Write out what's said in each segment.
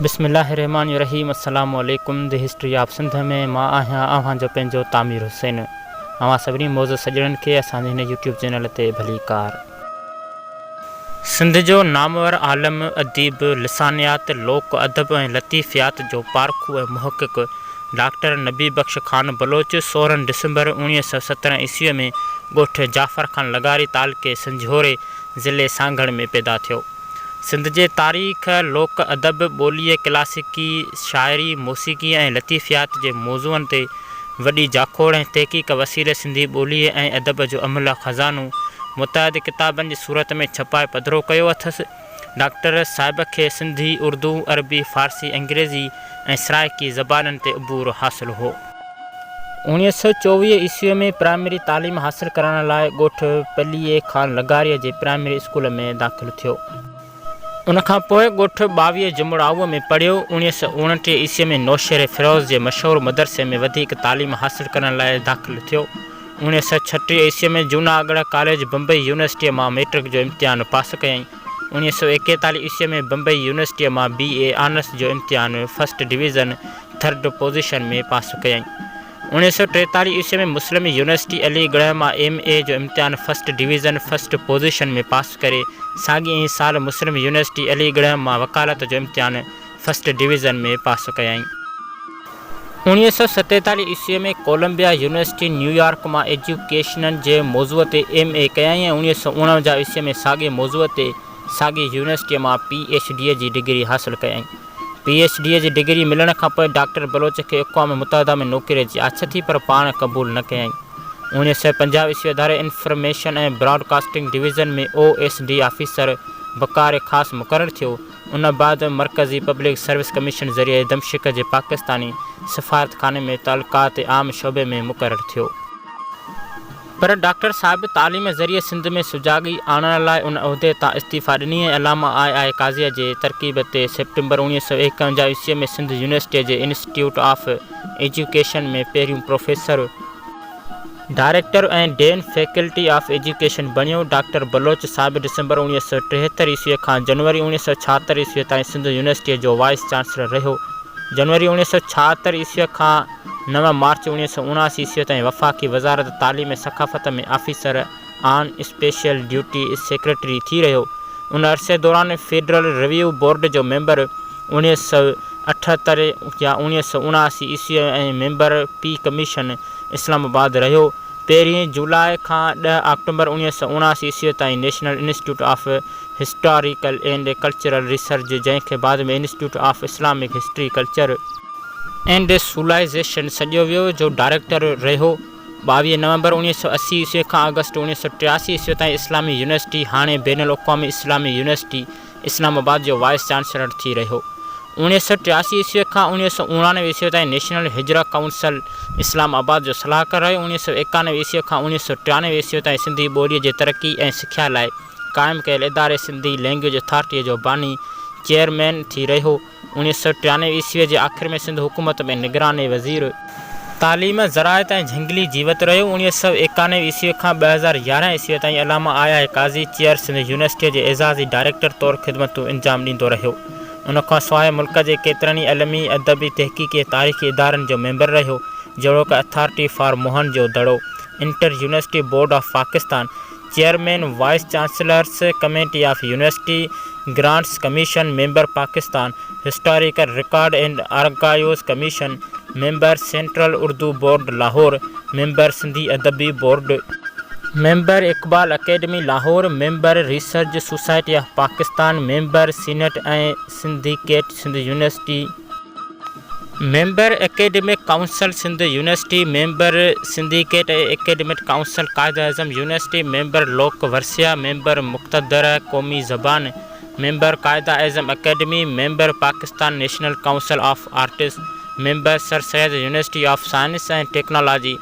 बिस्मिल्लाहिर्रहमानिर्रहीम। अस्सलामु अलैकुम। द हिस्ट्री ऑफ सिंध में मां आहियां अव्हांजो पंहिंजो तामीर हुसैन। अव्हां सभिनी मौज़ सॼणनि खे असांजे हिन यूट्यूब चैनल ते भली कार। सिंध जो नामवर आलम, अदीब, लिसानियात, लोक अदब ऐं लतीफ़ियात जो पारखू ऐं मुहक़िक़ डॉक्टर नबी बख्श ख़ान बलोच 16 दिसंबर 1917 ईस्वीअ में ॻोठ जाफ़र ख़ान लगारी तालुक़े संझोरे ज़िले सांगड़ में पैदा थियो। सिंध जे तारीख़, लोक अदब, ॿोलीअ, क्लासिकी शाइरी, मौसीक़ी ऐं लतीफ़ियात जे मौज़ूअनि ते वॾी जाखोड़ ऐं तहक़ीक़ वसीले सिंधी ॿोलीअ ऐं अदब जो अमूला ख़ज़ानो मुतअदिद किताबनि जी सूरत में छपाए पधिरो कयो अथसि। डॉक्टर साहिब खे सिंधी, उर्दू, अरबी, फ़ारसी, अंग्रेज़ी ऐं सराइकी ज़बाननि ते अबूर हासिलु हो। 1924 ईस्वीअ में प्राइमरी तालीम हासिलु करण लाइ ॻोठ पलीअ ख़ान लगारीअ जे प्राइमरी स्कूल में दाख़िलु थियो। उनखां पोइ ॻोठ 22 जुमड़ाऊअ में पढ़ियो। 1929 ईस्वीअ में नौशेर फ़िरोज़ जे मशहूरु मदरसे में वधीक तालीम हासिलु करण लाइ दाख़िलु थियो। 1936 ईस्वीअ में जूनागढ़ कॉलेज बम्बई यूनिवर्सिटीअ मां मैट्रिक जो इम्तिहान पास कयईं। 1941 ईस्वीअ में बम्बई यूनिवर्सिटीअ मां BA ऑनर्स जो इम्तिहान फर्स्ट डिवीज़न 3rd पोज़ीशन में पास कयईं। 1943 ईस्वी में मुस्लिम यूनिवर्सिटी अलीगढ़ मां MA जो इम्तिहान फर्स्ट डिवीज़न 1st पोज़ीशन में पास करे साॻिए ई साल मुस्लिम यूनिवर्सिटी अलीगढ़ मां वकालत जो इम्तिहान फर्स्ट डिवीज़न में पास कयईं। 1947 ईस्वी में कोलंबिया यूनिवर्सिटी न्यूयॉर्क मां एजुकेशन जे मौज़ूअ ते MA कयईं ऐं 1949 ईस्वी में साॻिए मौज़ूअ ते साॻी यूनिवर्सिटीअ मां PhD जी डिग्री हासिलु कयईं। PhD जी डिग्री मिलण खां पोइ डॉक्टर बलोच खे अक़वाम मुतहदा में नौकरीअ जी आछ थी, पर पाण क़बूल न कयईं। 1950 ईस्वी धारे इंफॉर्मेशन ऐं ब्रॉडकास्टिंग डिवीज़न में OSD ऑफिसर बकार ख़ासि मुक़ररु थियो। उन बाद मरकज़ी पब्लिक सर्विस कमीशन ज़रिए दमिश्क जे पाकिस्तानी सफ़ारतखाने में तालुकात आम शोबे में मुक़ररु थियो। पर डॉक्टर साहिब तालीम ज़रिए सिंध में सुजाॻी आणण लाइ उन उहिदे तां इस्तीफ़ा ॾिनी ऐं अलामा II काज़ीअ जे तरकीब ते सेप्टेम्बर 1951 ईस्वी में सिंध यूनिवर्सिटीअ जे इंस्टीट्यूट ऑफ एजुकेशन में पहिरियों प्रोफेसर, डायरेक्टर ऐं डेन फैकल्टी ऑफ एजुकेशन बणियो। डॉक्टर बलोच साहिब दिसंबर 1973 ईस्वी खां जनवरी 1976 ईस्वी ताईं सिंध यूनिवर्सिटीअ जो वाइस चांसलर रहियो। जनवरी 1976 ईस्वी खां 9 मार्च 1979 ईस्वी ताईं वफ़ाक़ी वज़ारत तालीम ऐं सक़ाफ़त में officer on special duty secretary थी रहियो। उन अरसे दौरान फेडरल रिव्यू बोर्ड जो मेंबर 1978 या 1979 ईस्वी ऐं मेंबर पी कमीशन इस्लामाबाद रहियो। 1 जुलाई खां 10 अक्टूबर 1979 ईस्वी ताईं national institute of historical and cultural research, जंहिंखे बाद में institute of Islamic history, culture and civilisation सॾियो वियो, जो डायरेक्टर रहियो। 22 नवंबर 1980 ईस्वी खां अगस्त 1983 ईस्वी ताईं इस्लामी यूनिवर्सिटी, हाणे बैनुल अक़वामी इस्लामी यूनिवर्सिटी इस्लामाबाद जो वाइस चांसलर थी रहियो। 1983 ईस्वी खां 1989 ईस्वी ताईं नेशनल हिजरा काउंसिल इस्लामाबाद जो सलाहकार रहियो। 1991 ईस्वी खां 1993 ईस्वी ताईं सिंधी ॿोलीअ जे तरक़ी ऐं सिख्या लाइ क़ाइमु कयल इदारे सिंधी लैंग्वेज अथॉरिटीअ जो बानी चेयरमैन थी रहियो। 1993 ईस्वी जे आख़िर में सिंध हुकूमत में निगरानी वज़ीर तालीम, ज़राइत ऐं झंगली जीवत रहियो। 1991 ईस्वी खां 2011 ईस्वी ताईं अलामा II काज़ी चेयर सिंध यूनिवर्सिटीअ जे एज़ाज़ी डायरेक्टर तौरु ख़िदमतूं अंजाम ॾींदो रहियो। उनखां सवाइ मुल्क जे केतिरनि ई अलमी, अदबी, तहक़ीक़ी ऐं तारीख़ी इदारनि जो मेंबर रहियो, जहिड़ोकि authority for Mohenjo Daro, inter university board of Pakistan, chairman vice chancellors committee of university grants commission, member Pakistan historical record and archives commission, member central Urdu board Lahore, member Sindhi अदबी board, member Iqbal academy Lahore, member research society of Pakistan, member senate ऐं syndicate Sindh university, member academic council Sindh university, member syndicate ऐं academic council Quaid-e-Azam university, member Lok Virsa, member Muqtadra Qaumi Zaban, member Quaid-e-Azam academy, member Pakistan national council of artist, member sir Syed university of science and technology,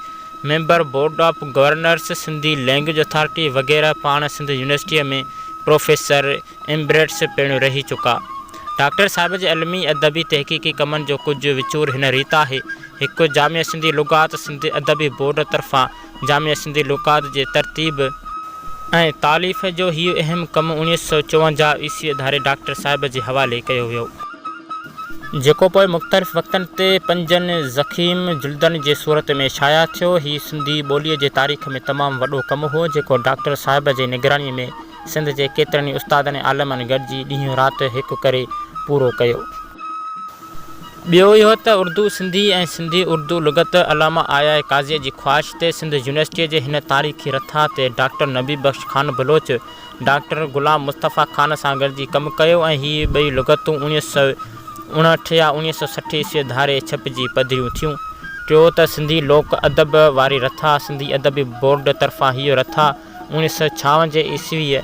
member board of governors Sindhi language authority वग़ैरह। पाण सिंध यूनिवर्सिटीअ में professor एम्बरेट्स पिणु रही चुका। Doctor साहिब जे अलमी, अदबी, तहक़ीक़ी कमनि जो कुझु विचूर हिन रीति आहे। हिकु जामिया सिंधी लुग़ात सिंध अदबी बोर्ड तरफ़ां जामिया सिंधी लुग़ात जे तरतीब ऐं तालीफ़ जो हीउ अहम कमु 1954 ईस्वी धारे डॉक्टर साहिब जे हवाले कयो वियो। जेको पोइ मुख़्तलिफ़ वक़्तनि ते 5 ज़ख़ीम जुल्दनि जे सूरत में शाया थियो। ही सिंधी ॿोलीअ जे तारीख़ में तमामु वॾो कमु हो, जेको डॉक्टर साहिब जे निगरानीअ में सिंध जे केतिरनि ई उस्तादनि ऐं आलमनि गॾिजी ॾींहुं राति हिकु करे पूरो कयो। ॿियो इहो त उर्दू सिंधी ऐं सिंधी उर्दू लुग़त अलामा आया काज़ीअ जी ख़्वाहिश ते सिंध यूनिवर्सिटीअ जे हिन तारीख़ी रथा ते डॉक्टर नबी बख़्श ख़ान बलोच डॉक्टर ग़ुलाम मुस्तफ़ा ख़ान सां गॾिजी कमु कयो ऐं हीअ ॿई लुग़तूं 1959 या 1960 ईस्वी धारे छपिजी पधिरियूं थियूं। टियों त सिंधी लोक अदब वारी रथा सिंधी अदबी बोर्ड तरफ़ां हीअ रथा 1956 ईस्वीअ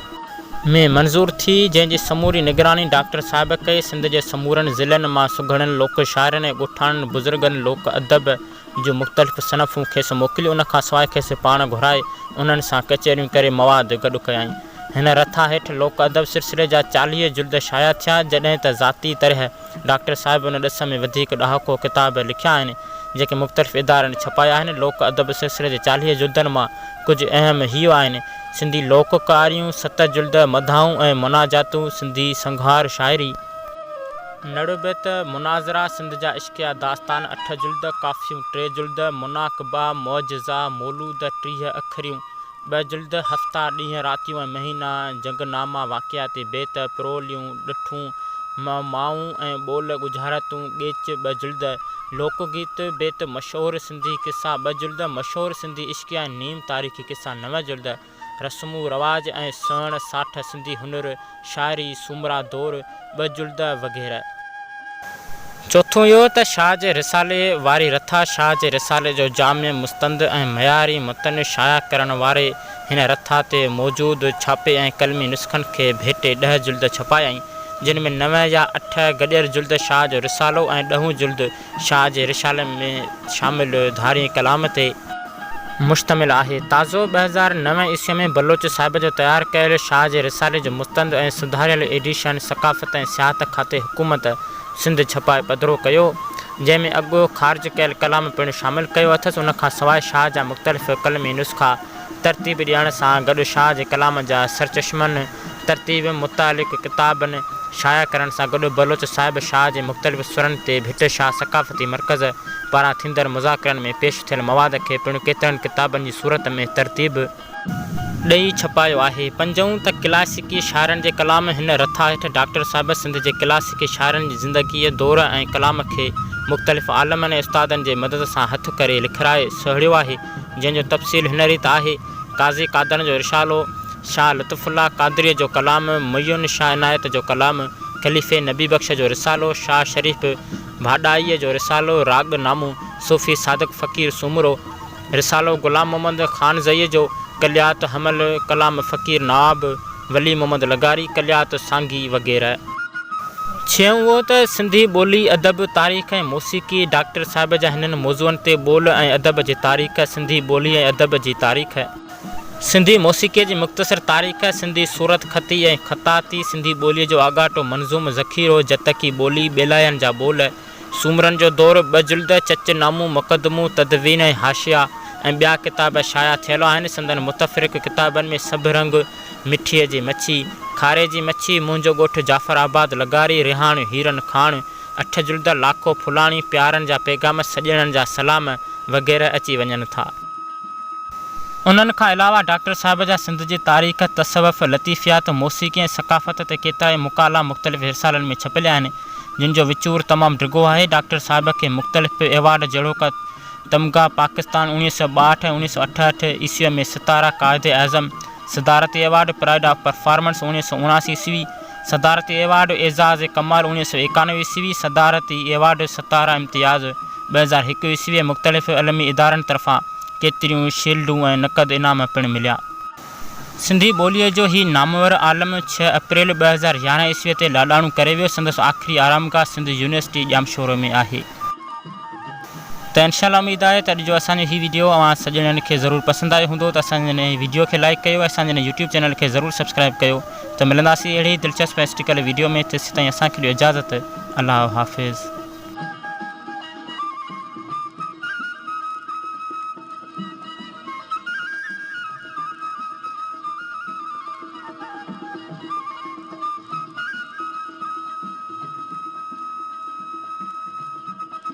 में मंज़ूर थी, जंहिंजी समूरी निगरानी डॉक्टर साहिब कई। सिंध जे समूरनि ज़िलनि मां सुघड़नि लोक शाइरनि ऐं ॻोठाणनि बुज़ुर्गनि लोक अदब जूं मुख़्तलिफ़ सनफ़ूं खेसि मोकिलियूं। उन खां सवाइ खेसि पाण घुराए उन्हनि सां कचहरियूं करे मवाद गॾु कयाई। हिन रथा हेठि लोक अदब सिलसिले जा 40 जुल्द शाया थिया, जॾहिं त ज़ाती तरह डॉक्टर साहिब उन ॾिस में वधीक ॾहाको किताब लिखिया आहिनि जेके मुख़्तलिफ़ इदारनि छपाया आहिनि। लोक अदब सिलसिले जे 40 जुल्दनि मां कुझु अहम हीअ आहिनि: सिंधी लोककारियूं 7 जुल्द, मधाऊं ऐं मुनाजातूं, सिंधी संघार शाइरी, नड़बित, मुनाज़रा, सिंध जा इश्किया दास्तान 8 जुल्द, काफ़ियूं 3 जुल्द, मुनाक़बा, मौजज़ा, मौलूद 30 अखरियूं 2 जुल्द, हफ़्ता, ॾींहं, रातियूं ऐं महीना, जंगनामा, वाक़ियाती बेत, प्रोलियूं, ॾिठूं, माऊं ऐं ॿोल गुज़ारतूं, ॻेच 2 जुल्द, लोकगीत, बेत, मशहूरु सिंधी किस्सा 2 जुल्द, मशहूरु सिंधी इश्किया ऐं नीम तारीख़ी किस्सा 9 जुल्द, रस्मू रवाज ऐं सण साठ, सिंधी हुनुर, शाइरी, सुमरा दौर 2 जुल्द वग़ैरह। चौथों इहो त शाह जे रिसाले वारी रथा शाह जे रिसाले जो जामे मुस्तंद ऐं मयारी मतन शाया करण वारे हिन रथा ते मौजूदु छापे ऐं कलमी नुस्ख़नि खे भेटे 10 जुल्द छपायाई, जिन में 9 या 8 गॾियल जुल्द शाह जो रिसालो ऐं 10 जुल्द शाह जे रिसाले में शामिल धारी कलाम ते मुश्तमिल आहे। ताज़ो 2009 ईस्वी में बलोच साहिब जो तयारु कयल शाह जे रिसाले जो मुस्तंद ऐं सुधारियल एडिशन सक़ाफ़त ऐं सियाहत खाते हुकूमत सिंध छपाए पधिरो कयो, जंहिंमें अॻु ख़ारिज कयल कलाम पिणु शामिल कयो अथसि। उन खां सवाइ शाह जा मुख़्तलिफ़ कलमी नुस्ख़ा तरतीब ॾियण सां गॾु शाह जे कलाम जा सरचश्मनि तरतीब मुतालिक़ किताबनि शाया करण सां गॾु बलोच साहिब शाह जे मुख़्तलिफ़ सुरनि ते भिट शाह सक़ाफ़ती मर्कज़ पारां थींदड़ मुज़ाकरनि में पेश थियल मवाद खे पिणु केतिरनि किताबनि जी सूरत में तरतीब ॾेई छपायो आहे। पंजों त क्लासिकी शाइरनि जे कलाम हिन रथा हेठि डॉक्टर साहिब सिंध जे क्लासिकी शाइरनि जी ज़िंदगीअ दौर ऐं कलाम खे मुख़्तलिफ़ आलमनि ऐं उस्तादनि जे मदद सां हथु करे लिखाए सहुड़ियो आहे, जंहिंजो तफ़सील हिन रीति आहे: काज़ी कादर जो रिसालो, शाह लुत्फ़ुल्लाह क़ादरीअ जो कलाम, मुय्यन शाह इनायत जो कलाम, ख़लीफ़े नबी बख़्श जो रिसालो, शाह शरीफ़ भाॾाईअ जो रिसालो, राग नामू, सूफ़ी सादिक़ फ़क़ीर सुमरो रिसालो, ग़ुलाम मोहम्मद ख़ानज़ई जो कलियात हमल, कलाम फ़क़ीर नवाब, वली मोहम्मद लगारी, कलियात सांगी वग़ैरह। छहों उहो त सिंधी ॿोली अदब तारीख़ ऐं मौसीक़ी डॉक्टर साहिब जा हिननि मौज़ूअनि ते ॿोल ऐं अदब जी तारीख़, सिंधी ॿोली ऐं अदब जी तारीख़, सिंधी मौसीक़ीअ जी मुख़्तसर तारीख़, सिंधी सूरत ख़ती ऐं ख़ताती, सिंधी ॿोलीअ जो आगाटो मंज़ूम ज़ख़ीरो, जतकी ॿोली, ॿेलायनि जा ॿोल, सूमरनि जो दौर 2 जुल्द, चच नामू, मुक़दमो, तदवीन ऐं हाशिया ऐं ॿिया किताब शाया थियल आहिनि। संदनि मुतफ़रिक़ किताबनि में सभु रंग, मिठीअ जी मच्छी, खारे जी मच्छी, मुंहिंजो ॻोठु जाफ़राबाद लगारी, रिहाण हीरन खान 8 जुल्द, लाखो फुलाणी, प्यारनि जा पैगाम, सॼणनि जा सलाम वग़ैरह अची वञनि था। उन्हनि खां अलावा डॉक्टर साहिब जा सिंध जी तारीख़, तसवफ़, लतीफ़ियात, मौसीक़ी ऐं सक़ाफ़त ते केतिरा ई मुकाला मुख़्तलिफ़ रिसालनि में छपियल आहिनि, जिन जो विचूर तमामु डिघो आहे। डॉक्टर साहिब खे मुख़्तलिफ़ एवार्ड जहिड़ोक तमगा पाकिस्तान 1962 ऐं 1968 ईस्वीअ में सितारा क़ाइदे आज़म, सदारती एवार्ड प्राइड ऑफ परफॉर्मेंस 1979 ईस्वी, सदारती एवार्ड एज़ाज़ कमाल 1991 ईस्वी, सदारती एवार्ड सतारा इम्तियाज़ 2001 ईस्वी, मुख़्तलिफ़ अलमी इदारनि तरफ़ां केतिरियूं शील्डूं ऐं नक़द इनाम पिणु मिलिया। सिंधी ॿोलीअ जो ही नामवर आलम 6 अप्रैल 2011 ईस्वीअ ते लाॾाणो करे वियो। संदसि आख़िरी आरामगाह सिंध यूनिवर्सिटी ॼामशोर में आहे। त इंशाअल्लाह उमेद आहे त अॼु जो असांजो हीउ वीडियो अवां सॼणनि खे ज़रूरु पसंदि आयो हूंदो। त असांजे हिन वीडियो खे लाइक कयो, असांजे हिन यूट्यूब चैनल खे ज़रूरु सब्सक्राइब कयो। त मिलंदासीं अहिड़ी दिलचस्प ऐं स्टिकल वीडियो में। तेसीं ताईं असांखे ॾियो इजाज़त। अल्लाह हाफ़िज़।